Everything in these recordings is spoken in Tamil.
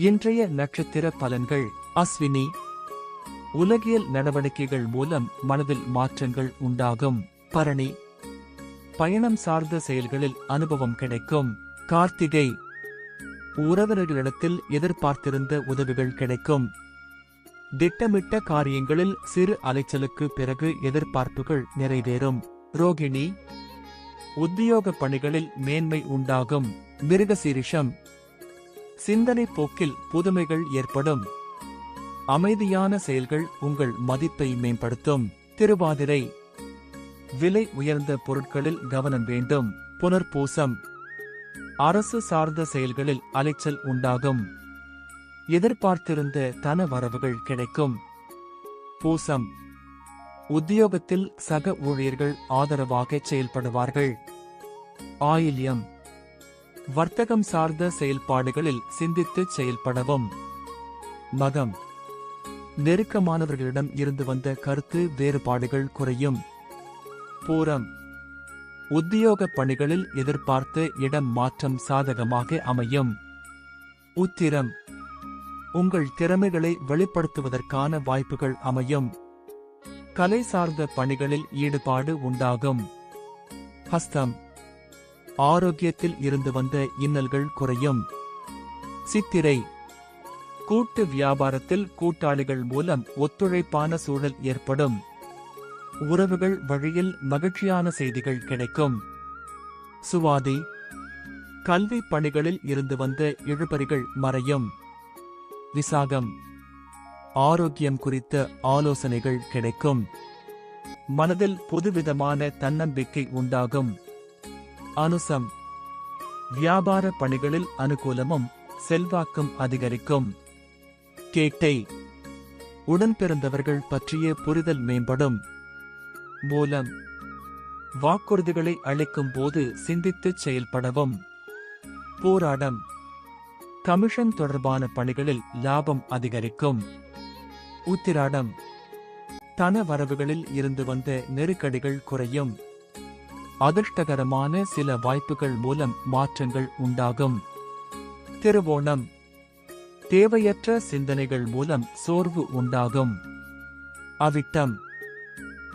இன்றைய நட்சத்திர பலன்கள். அஸ்வினி. உலகியல் நடவடிக்கைகள் மூலம் மனதில் மாற்றங்கள் உண்டாகும். பரணி. பயணம் சார்ந்த செயல்களில் அனுபவம் கிடைக்கும். கார்த்திகை. உறவினர்களிடத்தில் எதிர்பார்த்திருந்த உதவிகள் கிடைக்கும். திட்டமிட்ட காரியங்களில் சிறு அலைச்சலுக்கு பிறகு எதிர்பார்ப்புகள் நிறைவேறும். ரோகிணி. உத்தியோக பணிகளில் மேன்மை உண்டாகும். மிருகசீரிஷம். சிந்தனை போக்கில் புதுமைகள் ஏற்படும். அமைதியான செயல்கள் உங்கள் மதிப்பை மேம்படுத்தும். திருவாதிரை. விலை உயர்ந்த பொருட்களில் கவனம் வேண்டும். புனர்பூசம். அரசு சார்ந்த செயல்களில் அலைச்சல் உண்டாகும். எதிர்பார்த்திருந்த தன வரவுகள் கிடைக்கும். பூசம். உத்தியோகத்தில் சக ஊழியர்கள் ஆதரவாக செயல்படுவார்கள். ஆயில்யம். வர்த்தகம் சார்ந்த செயல்பாடுகளில் சிந்தித்து செயல்படவும். மகம். நெருக்கமானவர்களிடம் இருந்து வந்த கருத்து வேறுபாடுகள் குறையும். பூரம். உத்தியோக பணிகளில் எதிர்பார்த்த இடம் மாற்றம் சாதகமாக அமையும். உத்திரம். உங்கள் திறமைகளை வெளிப்படுத்துவதற்கான வாய்ப்புகள் அமையும். கலை சார்ந்த பணிகளில் ஈடுபாடு உண்டாகும். ஹஸ்தம். ஆரோக்கியத்தில் இருந்து வந்த இன்னல்கள் குறையும். சித்திரை. கூட்டு வியாபாரத்தில் கூட்டாளிகள் மூலம் ஒத்துழைப்பான சூழல் ஏற்படும். உறவுகள் வழியில் மகிழ்ச்சியான செய்திகள் கிடைக்கும். சுவாதி. கல்வி பணிகளில் இருந்து வந்த இழுபறிகள் மறையும். விசாகம். ஆரோக்கியம் குறித்த ஆலோசனைகள் கிடைக்கும். மனதில் புதுவிதமான தன்னம்பிக்கை உண்டாகும். அனுசம். வியாபார பணிகளில் அனுகூலமும் செல்வாக்கும் அதிகரிக்கும். கேட்டை. உடன் பிறந்தவர்கள் பற்றிய புரிதல் மேம்படும். மூலம். வாக்குறுதிகளை அளிக்கும் போது சிந்தித்துச் செயல்படவும். போராடம். கமிஷன் தொடர்பான பணிகளில் லாபம் அதிகரிக்கும். உத்திராடம். தன வரவுகளில் இருந்து வந்த நெருக்கடிகள் குறையும். அதிர்ஷ்டகரமான சில வாய்ப்புகள் மூலம் மாற்றங்கள் உண்டாகும். திருவோணம். தேவையற்ற சிந்தனைகள் மூலம் சோர்வு உண்டாகும். அவிட்டம்.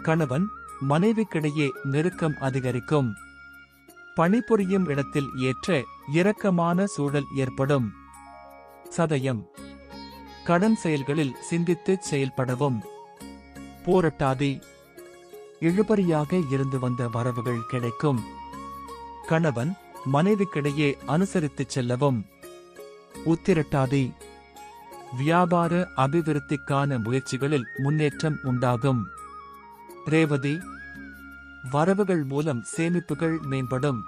கணவன் மனைவிக்கிடையே நெருக்கம் அதிகரிக்கும். பணிபுரியும் இடத்தில் ஏற்ற இரக்கமான சூழல் ஏற்படும். சதயம். கடன் செயல்களில் சிந்தித்து செயல்படவும். போராட்டாதி. இழுபறியாக இருந்து வந்த வரவுகள் கிடைக்கும். கணவன் மனைவிக்கிடையே அனுசரித்துச் செல்லவும். உத்திரட்டாதி. வியாபார அபிவிருத்திக்கான முயற்சிகளில் முன்னேற்றம் உண்டாகும். ரேவதி. வரவுகள் மூலம் சேமிப்புகள் மேம்படும்.